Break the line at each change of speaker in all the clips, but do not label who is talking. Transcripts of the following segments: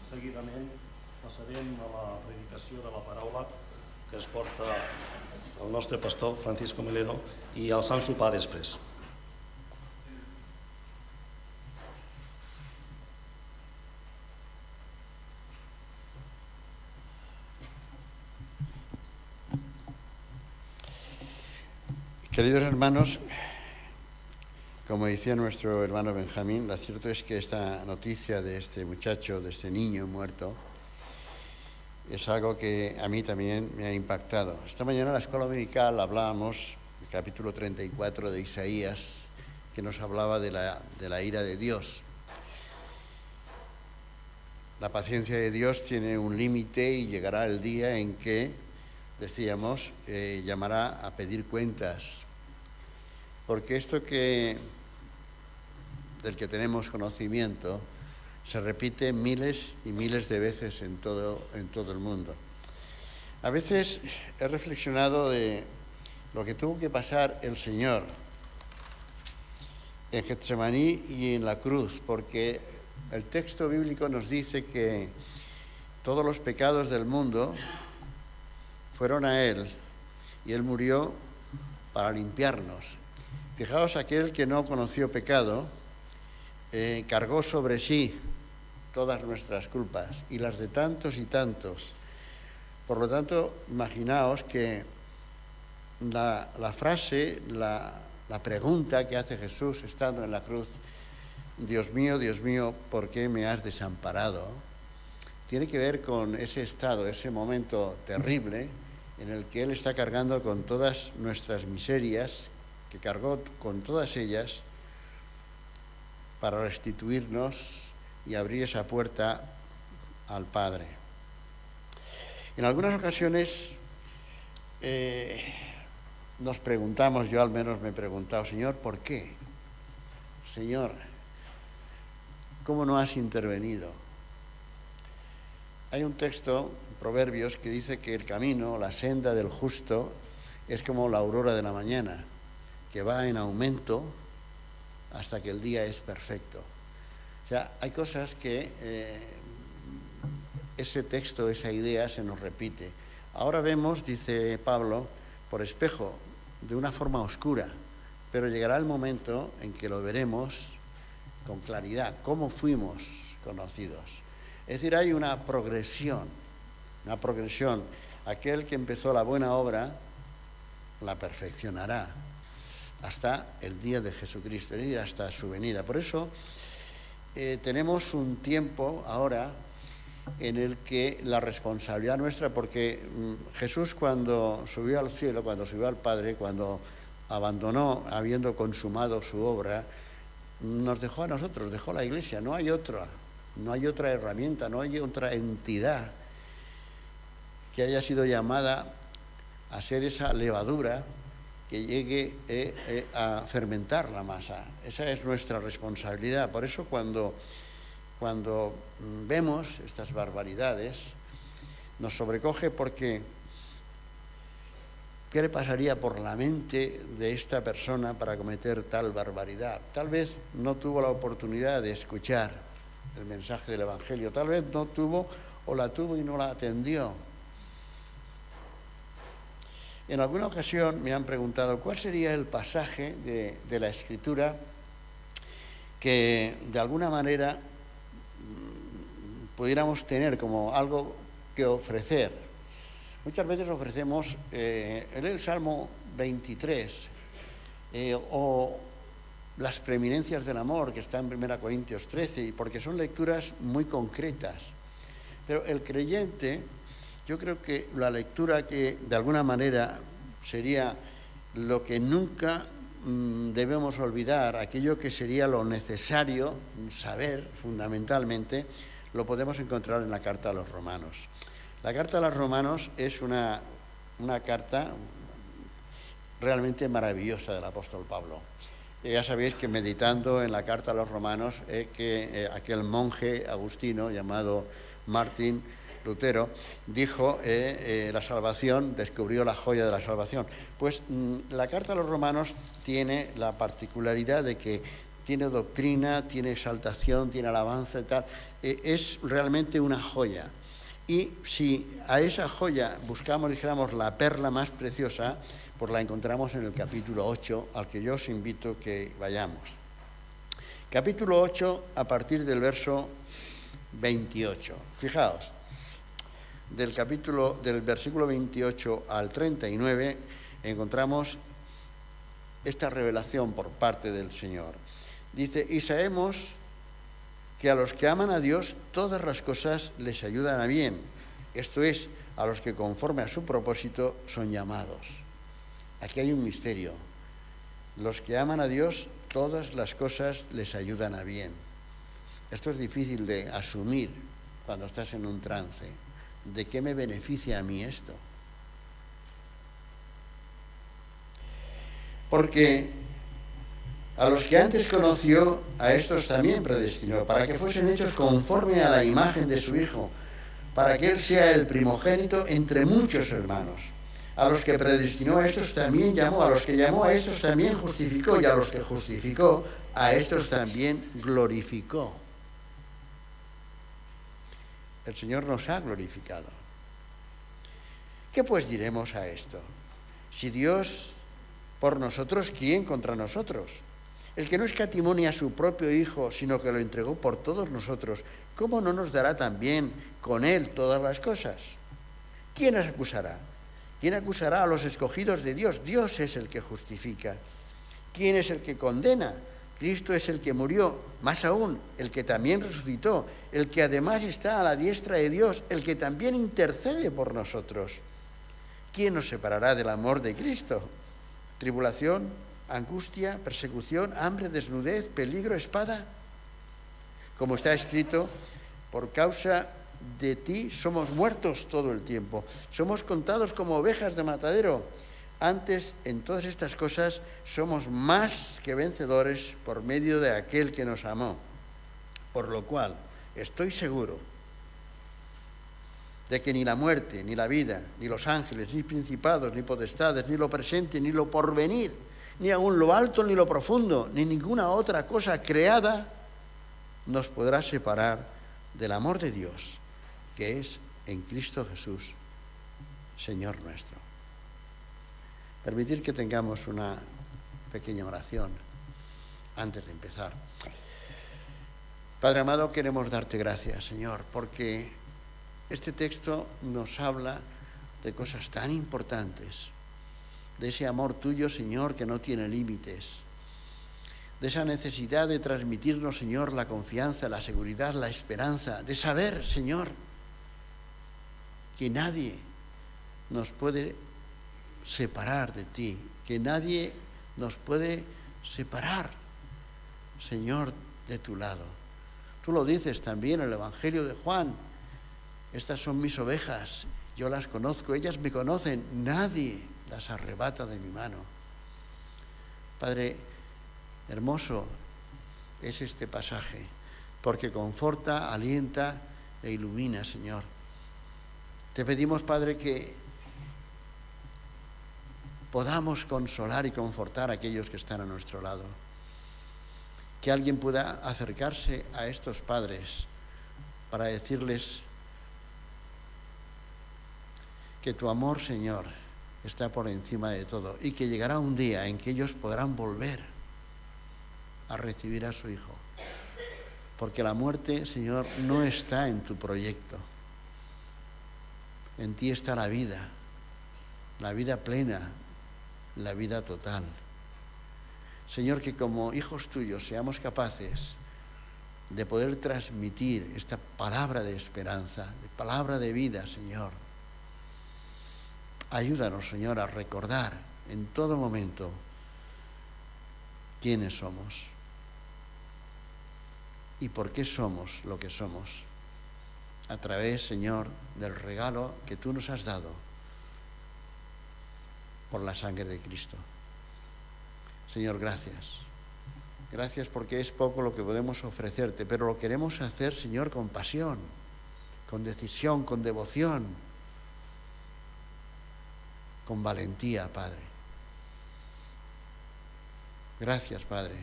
Seguidament passarem a la predicació de la paraula que es porta el nostre pastor Francisco Melero i al Sant Sopar després.
Queridos hermanos, como decía nuestro hermano Benjamín, lo cierto es que esta noticia de este muchacho, de este niño muerto, es algo que a mí también me ha impactado. Esta mañana en la escuela dominical hablábamos del capítulo 34 de Isaías, que nos hablaba de la ira de Dios. La paciencia de Dios tiene un límite y llegará el día en que, decíamos, llamará a pedir cuentas. Porque esto del que tenemos conocimiento se repite miles y miles de veces en todo el mundo. A veces he reflexionado de lo que tuvo que pasar el Señor en Getsemaní y en la cruz, porque el texto bíblico nos dice que todos los pecados del mundo fueron a Él y Él murió para limpiarnos. Fijaos, aquel que no conoció pecado cargó sobre sí todas nuestras culpas y las de tantos y tantos. Por lo tanto, imaginaos que la frase, la pregunta que hace Jesús estando en la cruz, Dios mío, ¿por qué me has desamparado?, tiene que ver con ese estado, ese momento terrible en el que Él está cargando con todas nuestras miserias, que cargó con todas ellas para restituirnos y abrir esa puerta al Padre. En algunas ocasiones nos preguntamos, yo al menos me he preguntado, Señor, ¿por qué? Señor, ¿cómo no has intervenido? Hay un texto, Proverbios, que dice que el camino, la senda del justo, es como la aurora de la mañana, que va en aumento hasta que el día es perfecto. O sea, hay cosas que ese texto, esa idea se nos repite. Ahora vemos, dice Pablo, por espejo, de una forma oscura, pero llegará el momento en que lo veremos con claridad, cómo fuimos conocidos. Es decir, hay una progresión. Aquel que empezó la buena obra la perfeccionará hasta el día de Jesucristo, es decir, hasta su venida. Por eso tenemos un tiempo ahora en el que la responsabilidad nuestra, porque Jesús cuando subió al cielo, cuando subió al Padre, cuando abandonó, habiendo consumado su obra, nos dejó a nosotros, dejó la Iglesia. No hay otra herramienta, no hay otra entidad que haya sido llamada a ser esa levadura que llegue a fermentar la masa. Esa es nuestra responsabilidad. Por eso cuando vemos estas barbaridades, nos sobrecoge porque ¿qué le pasaría por la mente de esta persona para cometer tal barbaridad? Tal vez no tuvo la oportunidad de escuchar el mensaje del Evangelio, tal vez no tuvo o la tuvo y no la atendió. En alguna ocasión me han preguntado cuál sería el pasaje de la Escritura que de alguna manera pudiéramos tener como algo que ofrecer. Muchas veces ofrecemos el Salmo 23 o las preeminencias del amor, que está en 1 Corintios 13, porque son lecturas muy concretas. Pero el creyente, yo creo que la lectura que de alguna manera sería lo que nunca debemos olvidar, aquello que sería lo necesario saber fundamentalmente, lo podemos encontrar en la carta a los Romanos. La carta a los Romanos es una carta realmente maravillosa del apóstol Pablo. Ya sabéis que meditando en la carta a los Romanos, aquel monje agustino llamado Martín Lutero dijo la salvación, descubrió la joya de la salvación. Pues la carta a los Romanos tiene la particularidad de que tiene doctrina, tiene exaltación, tiene alabanza y tal. Es realmente una joya. Y si a esa joya buscamos, dijéramos, la perla más preciosa, pues la encontramos en el capítulo 8, al que yo os invito que vayamos. Capítulo 8, a partir del verso 28. Fijaos, del versículo 28 al 39, encontramos esta revelación por parte del Señor. Dice, y sabemos que a los que aman a Dios todas las cosas les ayudan a bien. Esto es, a los que conforme a su propósito son llamados. Aquí hay un misterio. Los que aman a Dios todas las cosas les ayudan a bien. Esto es difícil de asumir cuando estás en un trance. ¿De qué me beneficia a mí esto? Porque a los que antes conoció, a estos también predestinó, para que fuesen hechos conforme a la imagen de su Hijo, para que Él sea el primogénito entre muchos hermanos. A los que predestinó, a estos también llamó, a los que llamó, a estos también justificó, y a los que justificó, a estos también glorificó. El Señor nos ha glorificado. ¿Qué pues diremos a esto? Si Dios por nosotros, ¿quién contra nosotros? El que no escatimó ni a su propio Hijo, sino que lo entregó por todos nosotros, ¿cómo no nos dará también con Él todas las cosas? ¿Quién nos acusará? ¿Quién acusará a los escogidos de Dios? Dios es el que justifica. ¿Quién es el que condena? Cristo es el que murió, más aún, el que también resucitó, el que además está a la diestra de Dios, el que también intercede por nosotros. ¿Quién nos separará del amor de Cristo? ¿Tribulación, angustia, persecución, hambre, desnudez, peligro, espada? Como está escrito, por causa de ti somos muertos todo el tiempo, somos contados como ovejas de matadero. Antes, en todas estas cosas, somos más que vencedores por medio de aquel que nos amó. Por lo cual, estoy seguro de que ni la muerte, ni la vida, ni los ángeles, ni principados, ni potestades, ni lo presente, ni lo porvenir, ni aun lo alto, ni lo profundo, ni ninguna otra cosa creada nos podrá separar del amor de Dios, que es en Cristo Jesús, Señor nuestro. Permitir que tengamos una pequeña oración antes de empezar. Padre amado, queremos darte gracias, Señor, porque este texto nos habla de cosas tan importantes, de ese amor tuyo, Señor, que no tiene límites, de esa necesidad de transmitirnos, Señor, la confianza, la seguridad, la esperanza, de saber, Señor, que nadie nos puede separar de ti, que nadie nos puede separar, Señor, de tu lado. Tú lo dices también en el Evangelio de Juan: estas son mis ovejas, yo las conozco, ellas me conocen, nadie las arrebata de mi mano. Padre, hermoso es este pasaje, porque conforta, alienta e ilumina, Señor. Te pedimos, Padre, que podamos consolar y confortar a aquellos que están a nuestro lado. Que alguien pueda acercarse a estos padres para decirles que tu amor, Señor, está por encima de todo y que llegará un día en que ellos podrán volver a recibir a su Hijo. Porque la muerte, Señor, no está en tu proyecto. En ti está la vida plena, la vida total. Señor, que como hijos tuyos seamos capaces de poder transmitir esta palabra de esperanza, de palabra de vida, Señor. Ayúdanos, Señor, a recordar en todo momento quiénes somos y por qué somos lo que somos, a través, Señor, del regalo que tú nos has dado por la sangre de Cristo. Señor, gracias. Gracias porque es poco lo que podemos ofrecerte, pero lo queremos hacer, Señor, con pasión, con decisión, con devoción, con valentía, Padre. Gracias, Padre,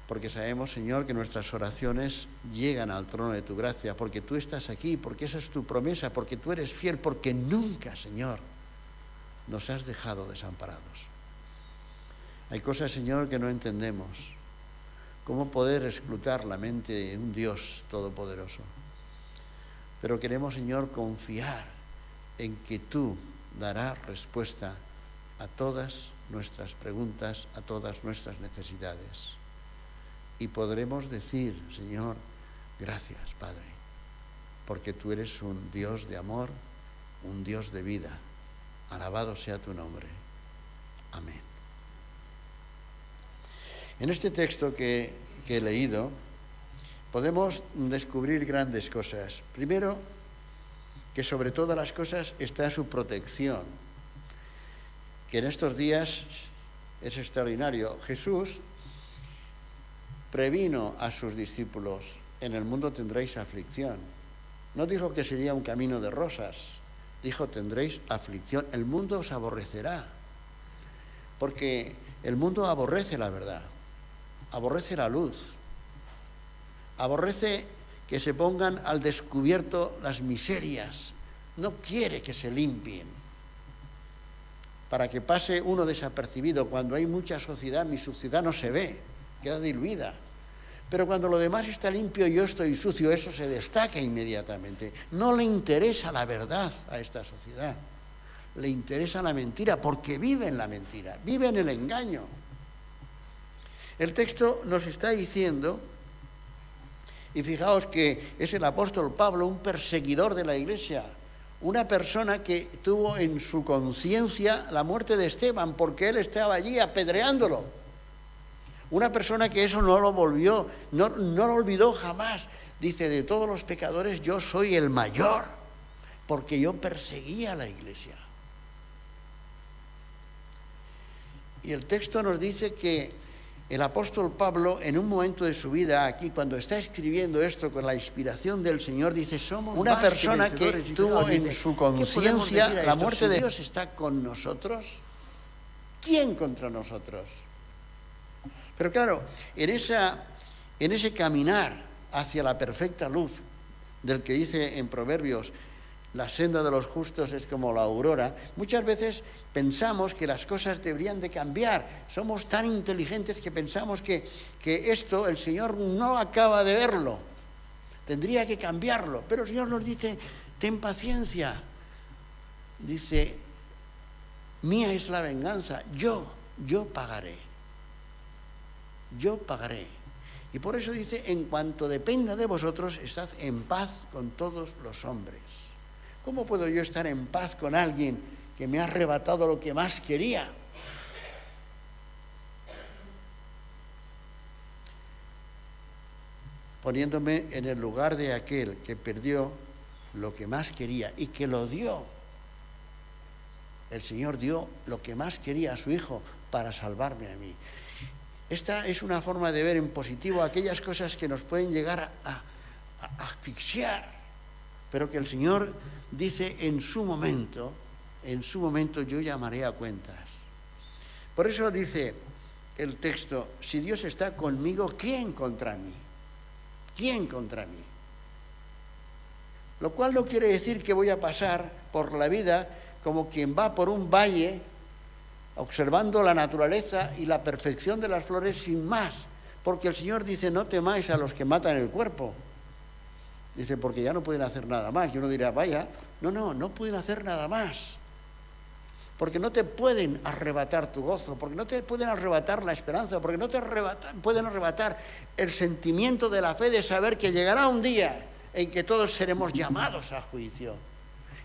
porque sabemos, Señor, que nuestras oraciones llegan al trono de tu gracia, porque tú estás aquí, porque esa es tu promesa, porque tú eres fiel, porque nunca, Señor, nos has dejado desamparados. Hay cosas, Señor, que no entendemos. ¿Cómo poder escrutar la mente de un Dios todopoderoso? Pero queremos, Señor, confiar en que tú darás respuesta a todas nuestras preguntas, a todas nuestras necesidades. Y podremos decir, Señor, gracias, Padre, porque tú eres un Dios de amor, un Dios de vida. Alabado sea tu nombre. Amén. En este texto que he leído, podemos descubrir grandes cosas. Primero, que sobre todas las cosas está su protección, que en estos días es extraordinario. Jesús previno a sus discípulos: en el mundo tendréis aflicción. No dijo que sería un camino de rosas, dijo: tendréis aflicción, el mundo os aborrecerá, porque el mundo aborrece la verdad, aborrece la luz, aborrece que se pongan al descubierto las miserias, no quiere que se limpien, para que pase uno desapercibido. Cuando hay mucha suciedad, mi suciedad no se ve, queda diluida. Pero cuando lo demás está limpio y yo estoy sucio, eso se destaca inmediatamente. No le interesa la verdad a esta sociedad, le interesa la mentira, porque vive en la mentira, vive en el engaño. El texto nos está diciendo, y fijaos que es el apóstol Pablo, un perseguidor de la Iglesia, una persona que tuvo en su conciencia la muerte de Esteban, porque él estaba allí apedreándolo. Una persona que eso no lo volvió, no lo olvidó jamás. Dice: de todos los pecadores yo soy el mayor, porque yo perseguía a la Iglesia. Y el texto nos dice que el apóstol Pablo, en un momento de su vida, aquí cuando está escribiendo esto con la inspiración del Señor, dice: somos una persona que tuvo en su conciencia la muerte de Dios. ¿Está con nosotros? ¿Quién contra nosotros? Pero claro, en ese caminar hacia la perfecta luz, del que dice en Proverbios: la senda de los justos es como la aurora, muchas veces pensamos que las cosas deberían de cambiar. Somos tan inteligentes que pensamos que esto el Señor no acaba de verlo, tendría que cambiarlo. Pero el Señor nos dice: ten paciencia. Dice: mía es la venganza, yo pagaré. Yo pagaré. Y por eso dice: en cuanto dependa de vosotros, estad en paz con todos los hombres. ¿Cómo puedo yo estar en paz con alguien que me ha arrebatado lo que más quería? Poniéndome en el lugar de aquel que perdió lo que más quería y que lo dio. El Señor dio lo que más quería a su Hijo para salvarme a mí. Esta es una forma de ver en positivo aquellas cosas que nos pueden llegar a asfixiar, pero que el Señor dice: en su momento yo llamaré a cuentas. Por eso dice el texto: si Dios está conmigo, ¿quién contra mí? ¿Quién contra mí? Lo cual no quiere decir que voy a pasar por la vida como quien va por un valle observando la naturaleza y la perfección de las flores sin más, porque el Señor dice: no temáis a los que matan el cuerpo. Dice: porque ya no pueden hacer nada más. Y uno dirá: vaya, no pueden hacer nada más, porque no te pueden arrebatar tu gozo, porque no te pueden arrebatar la esperanza, porque no te pueden arrebatar el sentimiento de la fe de saber que llegará un día en que todos seremos llamados a juicio.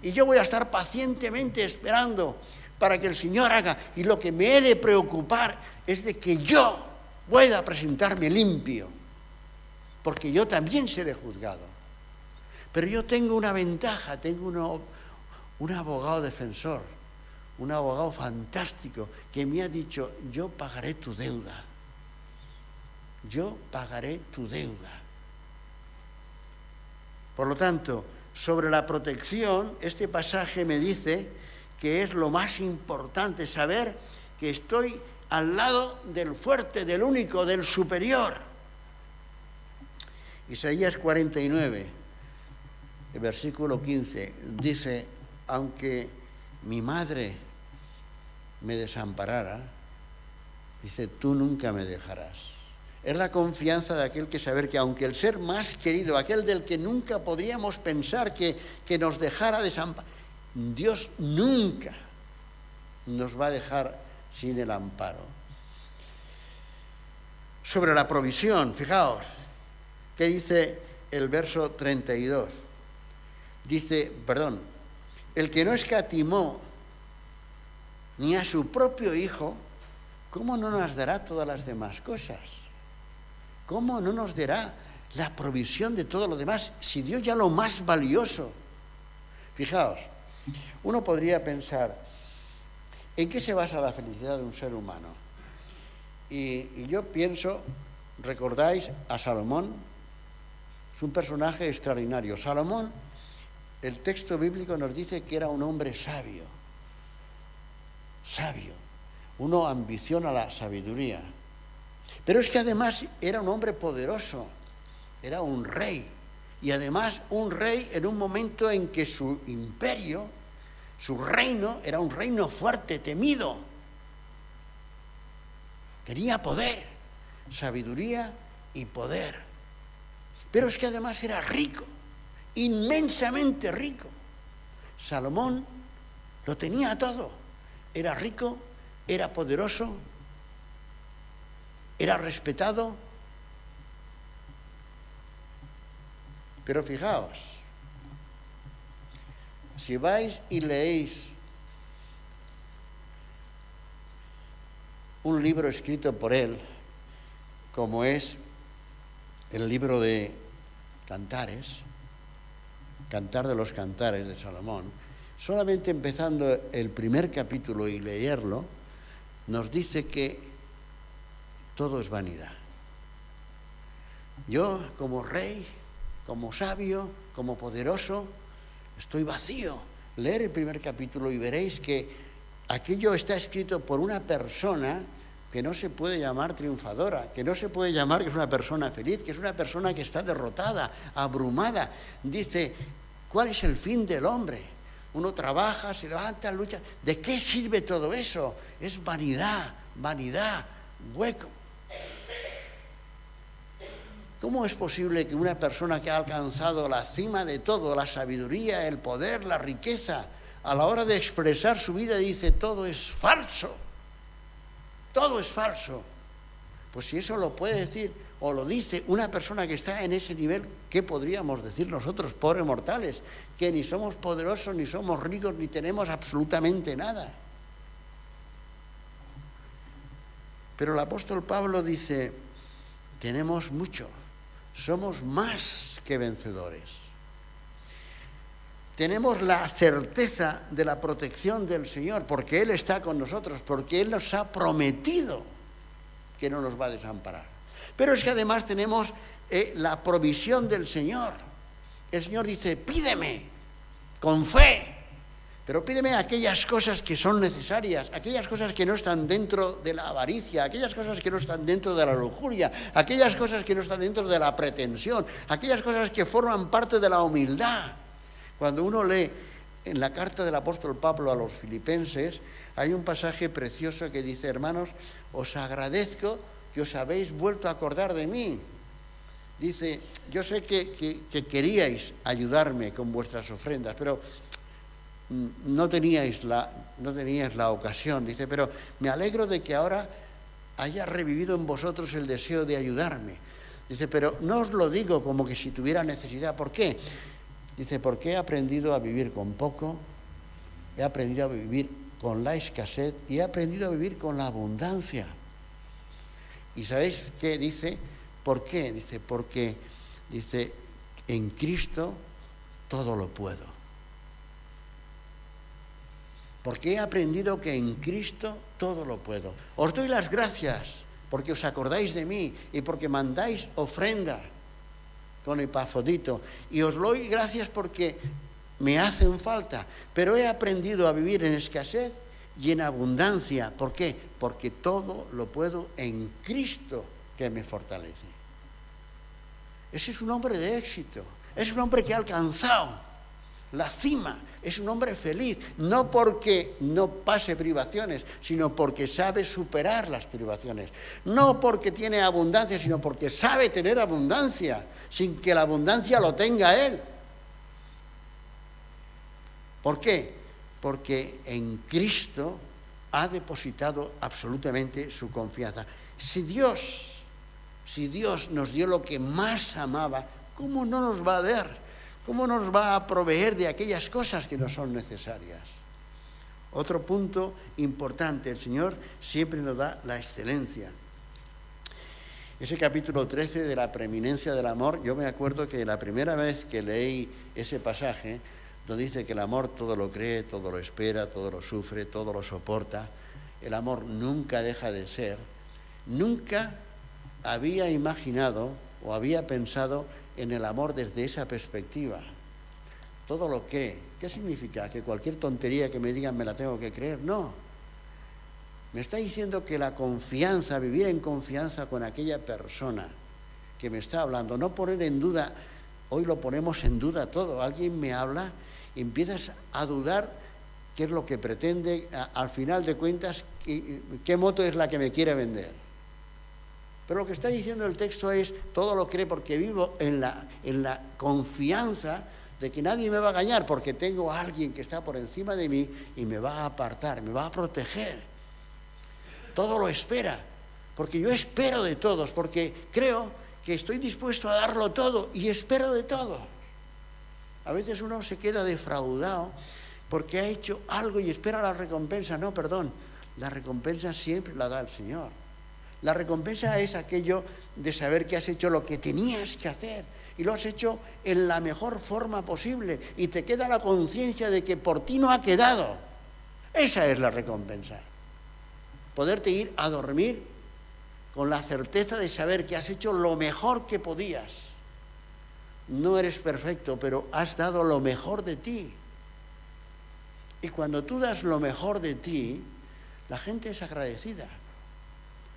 Y yo voy a estar pacientemente esperando para que el Señor haga, y lo que me he de preocupar es de que yo pueda presentarme limpio, porque yo también seré juzgado. Pero yo tengo una ventaja, tengo un abogado defensor, un abogado fantástico que me ha dicho: yo pagaré tu deuda, yo pagaré tu deuda. Por lo tanto, sobre la protección, este pasaje me dice que es lo más importante, saber que estoy al lado del fuerte, del único, del superior, Isaías 49, el versículo 15, dice, aunque mi madre me desamparara, dice, tú nunca me dejarás. Es la confianza de aquel que saber que aunque el ser más querido, aquel del que nunca podríamos pensar que nos dejara desamparar, Dios nunca nos va a dejar sin el amparo. Sobre la provisión, fijaos, ¿qué dice el verso 32? Dice, el que no escatimó ni a su propio Hijo, ¿cómo no nos dará todas las demás cosas? ¿Cómo no nos dará la provisión de todo lo demás si dio ya lo más valioso? Fijaos, uno podría pensar, ¿en qué se basa la felicidad de un ser humano? Y yo pienso, ¿recordáis a Salomón? Es un personaje extraordinario. Salomón, el texto bíblico nos dice que era un hombre sabio. Sabio. Uno ambiciona la sabiduría. Pero es que además era un hombre poderoso. Era un rey. Y además un rey en un momento en que su imperio, su reino, era un reino fuerte, temido. Tenía poder, sabiduría y poder. Pero es que además era rico, inmensamente rico. Salomón lo tenía todo. Era rico, era poderoso, era respetado. Pero fijaos, si vais y leéis un libro escrito por él, como es el libro de Cantares, Cantar de los Cantares de Salomón, solamente empezando el primer capítulo y leerlo, nos dice que todo es vanidad. Yo, como rey, como sabio, como poderoso, estoy vacío. Leer el primer capítulo y veréis que aquello está escrito por una persona que no se puede llamar triunfadora, que no se puede llamar que es una persona feliz, que es una persona que está derrotada, abrumada. Dice, ¿cuál es el fin del hombre? Uno trabaja, se levanta, lucha. ¿De qué sirve todo eso? Es vanidad, vanidad, hueco. ¿Cómo es posible que una persona que ha alcanzado la cima de todo, la sabiduría, el poder, la riqueza, a la hora de expresar su vida dice todo es falso? Todo es falso. Pues si eso lo puede decir o lo dice una persona que está en ese nivel, ¿qué podríamos decir nosotros, pobres mortales? Que ni somos poderosos, ni somos ricos, ni tenemos absolutamente nada. Pero el apóstol Pablo dice, tenemos mucho, somos más que vencedores. Tenemos la certeza de la protección del Señor, porque Él está con nosotros, porque Él nos ha prometido que no nos va a desamparar. Pero es que además tenemos la provisión del Señor. El Señor dice, pídeme con fe, pero pídeme aquellas cosas que son necesarias, aquellas cosas que no están dentro de la avaricia, aquellas cosas que no están dentro de la lujuria, aquellas cosas que no están dentro de la pretensión, aquellas cosas que forman parte de la humildad. Cuando uno lee en la carta del apóstol Pablo a los filipenses, hay un pasaje precioso que dice, hermanos, os agradezco que os habéis vuelto a acordar de mí. Dice, yo sé que queríais ayudarme con vuestras ofrendas, pero no teníais la ocasión. Dice, pero me alegro de que ahora haya revivido en vosotros el deseo de ayudarme. Dice, pero no os lo digo como que si tuviera necesidad. ¿Por qué? Dice, porque he aprendido a vivir con poco, he aprendido a vivir con la escasez y he aprendido a vivir con la abundancia. ¿Y sabéis qué dice? ¿Por qué? Dice, porque, dice, en Cristo todo lo puedo. Porque he aprendido que en Cristo todo lo puedo. Os doy las gracias porque os acordáis de mí y porque mandáis ofrenda con Epafrodito. Y os doy gracias porque me hacen falta. Pero he aprendido a vivir en escasez y en abundancia. ¿Por qué? Porque todo lo puedo en Cristo que me fortalece. Ese es un hombre de éxito, es un hombre que ha alcanzado la cima, es un hombre feliz, no porque no pase privaciones, sino porque sabe superar las privaciones, no porque tiene abundancia, sino porque sabe tener abundancia, sin que la abundancia lo tenga él. ¿Por qué? Porque en Cristo ha depositado absolutamente su confianza. Si Dios nos dio lo que más amaba, ¿cómo no nos va a dar? ¿Cómo nos va a proveer de aquellas cosas que nos son necesarias? Otro punto importante, el Señor siempre nos da la excelencia. Ese capítulo 13 de la preeminencia del amor, yo me acuerdo que la primera vez que leí ese pasaje, donde dice que el amor todo lo cree, todo lo espera, todo lo sufre, todo lo soporta, el amor nunca deja de ser, nunca había imaginado o había pensado en el amor desde esa perspectiva. Todo lo cree. ¿Qué significa? ¿Que cualquier tontería que me digan me la tengo que creer? No. Me está diciendo que la confianza, vivir en confianza con aquella persona que me está hablando, no poner en duda, hoy lo ponemos en duda todo. Alguien me habla y empiezas a dudar qué es lo que pretende, al final de cuentas, qué moto es la que me quiere vender. Pero lo que está diciendo el texto es, todo lo cree porque vivo en la confianza de que nadie me va a engañar, porque tengo a alguien que está por encima de mí y me va a apartar, me va a proteger. Todo lo espera, porque yo espero de todos, porque creo que estoy dispuesto a darlo todo y espero de todos. A veces uno se queda defraudado porque ha hecho algo y espera la recompensa. No, perdón, la recompensa siempre la da el Señor. La recompensa es aquello de saber que has hecho lo que tenías que hacer y lo has hecho en la mejor forma posible y te queda la conciencia de que por ti no ha quedado. Esa es la recompensa. Poderte ir a dormir con la certeza de saber que has hecho lo mejor que podías. No eres perfecto, pero has dado lo mejor de ti. Y cuando tú das lo mejor de ti, la gente es agradecida.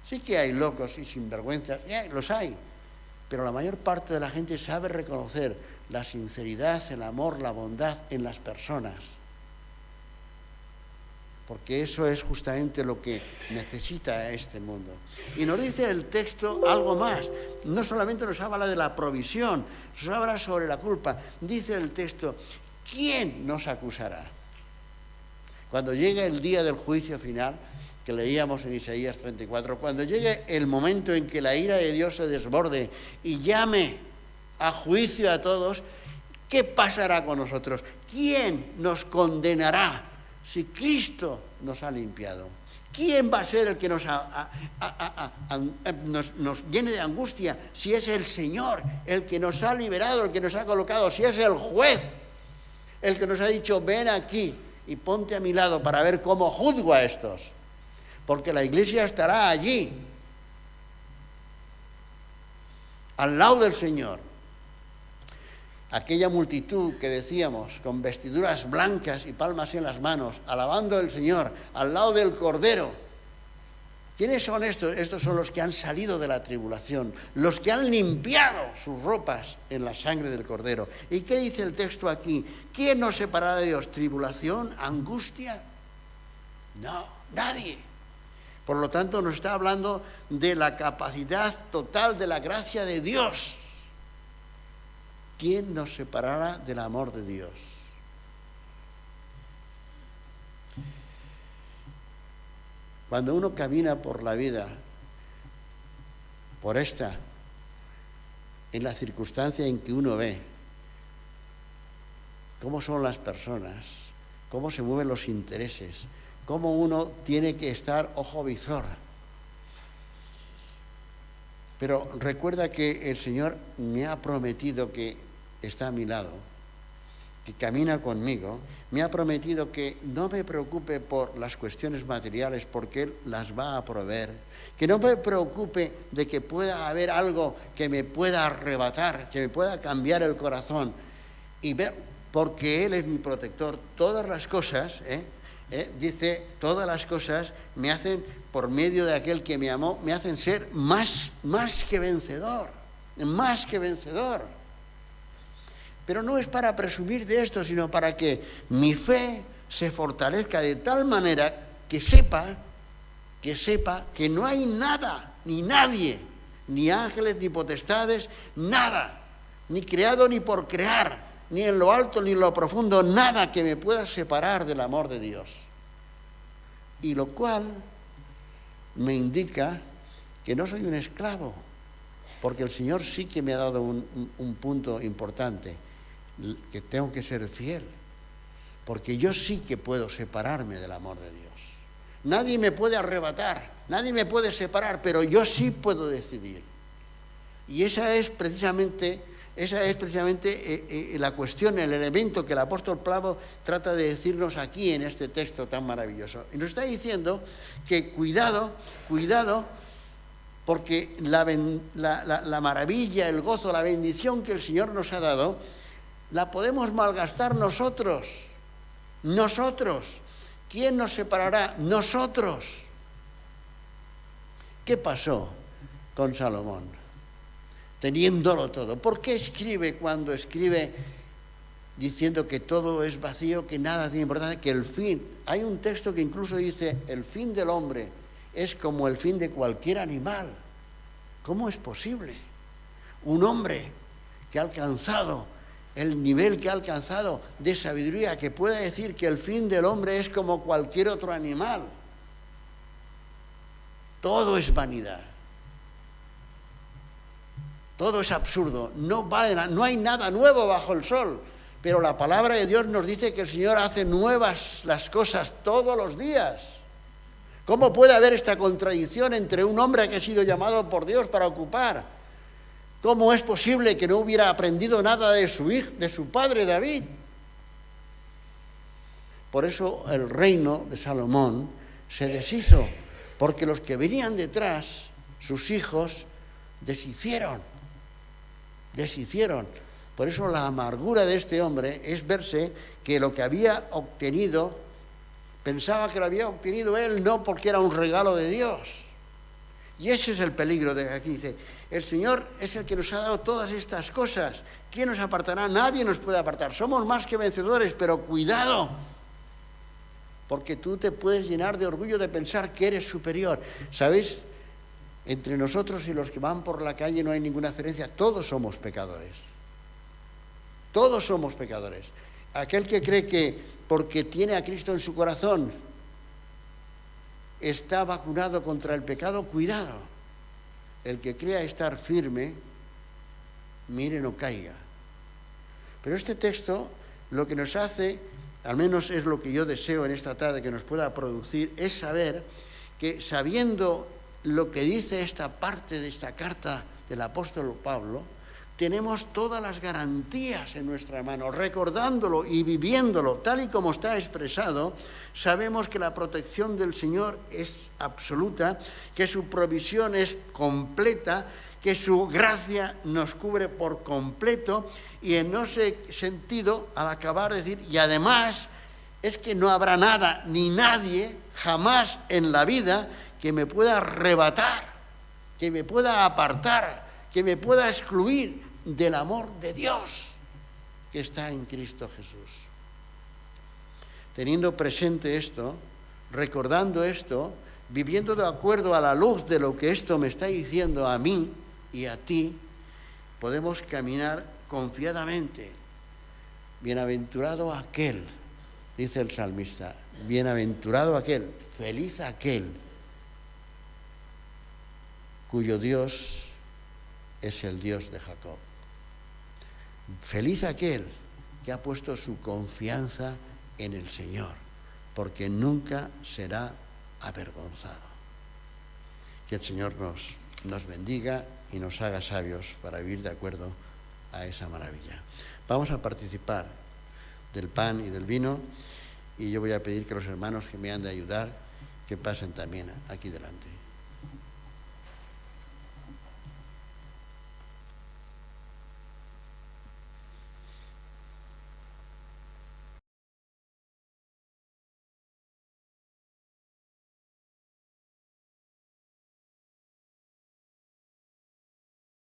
Sí que hay locos y sinvergüenzas, los hay, pero la mayor parte de la gente sabe reconocer la sinceridad, el amor, la bondad en las personas. Porque eso es justamente lo que necesita este mundo. Y nos dice el texto algo más. No solamente nos habla de la provisión, nos habla sobre la culpa. Dice el texto, ¿quién nos acusará? Cuando llegue el día del juicio final, que leíamos en Isaías 34, cuando llegue el momento en que la ira de Dios se desborde y llame a juicio a todos, ¿qué pasará con nosotros? ¿Quién nos condenará si Cristo nos ha limpiado? ¿Quién va a ser el que nos llene de angustia si es el Señor, el que nos ha liberado, el que nos ha colocado, si es el juez, el que nos ha dicho, ven aquí y ponte a mi lado para ver cómo juzgo a estos? Porque la iglesia estará allí, al lado del Señor. Aquella multitud que decíamos, con vestiduras blancas y palmas en las manos, alabando al Señor, al lado del Cordero. ¿Quiénes son estos? Estos son los que han salido de la tribulación, los que han limpiado sus ropas en la sangre del Cordero. ¿Y qué dice el texto aquí? ¿Quién nos separará de Dios? ¿Tribulación? ¿Angustia? No, nadie. Por lo tanto, nos está hablando de la capacidad total de la gracia de Dios. ¿Quién nos separará del amor de Dios? Cuando uno camina por la vida, por esta, en la circunstancia en que uno ve cómo son las personas, cómo se mueven los intereses, cómo uno tiene que estar ojo visor. Pero recuerda que el Señor me ha prometido que está a mi lado, que camina conmigo, me ha prometido que no me preocupe por las cuestiones materiales porque Él las va a proveer, que no me preocupe de que pueda haber algo que me pueda arrebatar, que me pueda cambiar el corazón, y ver, porque Él es mi protector. Todas las cosas, dice, todas las cosas me hacen, por medio de aquel que me amó, me hacen ser más que vencedor. más que vencedor. Pero no es para presumir de esto, sino para que mi fe se fortalezca de tal manera que sepa que no hay nada, ni nadie, ni ángeles, ni potestades, nada, ni creado ni por crear, ni en lo alto ni en lo profundo, nada que me pueda separar del amor de Dios. Y lo cual me indica que no soy un esclavo, porque el Señor sí que me ha dado un punto importante, que tengo que ser fiel, porque yo sí que puedo separarme del amor de Dios. Nadie me puede arrebatar, nadie me puede separar, pero yo sí puedo decidir. Y esa es precisamente la cuestión, el elemento que el apóstol Pablo trata de decirnos aquí en este texto tan maravilloso. Y nos está diciendo que cuidado, porque la maravilla, el gozo, la bendición que el Señor nos ha dado, la podemos malgastar nosotros. ¿Quién nos separará? Nosotros. ¿Qué pasó con Salomón? Teniéndolo todo. ¿Por qué escribe cuando escribe diciendo que todo es vacío, que nada tiene importancia, que el fin? Hay un texto que incluso dice, el fin del hombre es como el fin de cualquier animal. ¿Cómo es posible? Un hombre que ha alcanzado el nivel que ha alcanzado de sabiduría, que pueda decir que el fin del hombre es como cualquier otro animal. Todo es vanidad. Todo es absurdo. No vale nada, no hay nada nuevo bajo el sol. Pero la palabra de Dios nos dice que el Señor hace nuevas las cosas todos los días. ¿Cómo puede haber esta contradicción entre un hombre que ha sido llamado por Dios para ocupar? ¿Cómo es posible que no hubiera aprendido nada de su hijo, de su padre David? Por eso el reino de Salomón se deshizo, porque los que venían detrás, sus hijos, deshicieron. Por eso la amargura de este hombre es verse que lo que había obtenido, pensaba que lo había obtenido él, no porque era un regalo de Dios. Y ese es el peligro de aquí. Dice, el Señor es el que nos ha dado todas estas cosas. ¿Quién nos apartará? Nadie nos puede apartar. Somos más que vencedores, pero cuidado, porque tú te puedes llenar de orgullo de pensar que eres superior. ¿Sabéis? Entre nosotros y los que van por la calle no hay ninguna diferencia. Todos somos pecadores. Todos somos pecadores. Aquel que cree que porque tiene a Cristo en su corazón está vacunado contra el pecado, cuidado. El que crea estar firme, mire, no caiga. Pero este texto lo que nos hace, al menos es lo que yo deseo en esta tarde que nos pueda producir, es saber que, sabiendo lo que dice esta parte de esta carta del apóstol Pablo, tenemos todas las garantías en nuestra mano, recordándolo y viviéndolo tal y como está expresado. Sabemos que la protección del Señor es absoluta, que su provisión es completa, que su gracia nos cubre por completo, y en ese sentido, al acabar de decir, y además es que no habrá nada ni nadie jamás en la vida que me pueda arrebatar, que me pueda apartar, que me pueda excluir del amor de Dios que está en Cristo Jesús. Teniendo presente esto, recordando esto, viviendo de acuerdo a la luz de lo que esto me está diciendo a mí y a ti, podemos caminar confiadamente. Bienaventurado aquel, dice el salmista, bienaventurado aquel, feliz aquel, cuyo Dios es el Dios de Jacob. Feliz aquel que ha puesto su confianza en el Señor, porque nunca será avergonzado. Que el Señor nos bendiga y nos haga sabios para vivir de acuerdo a esa maravilla. Vamos a participar del pan y del vino, y yo voy a pedir que los hermanos que me han de ayudar, que pasen también aquí delante.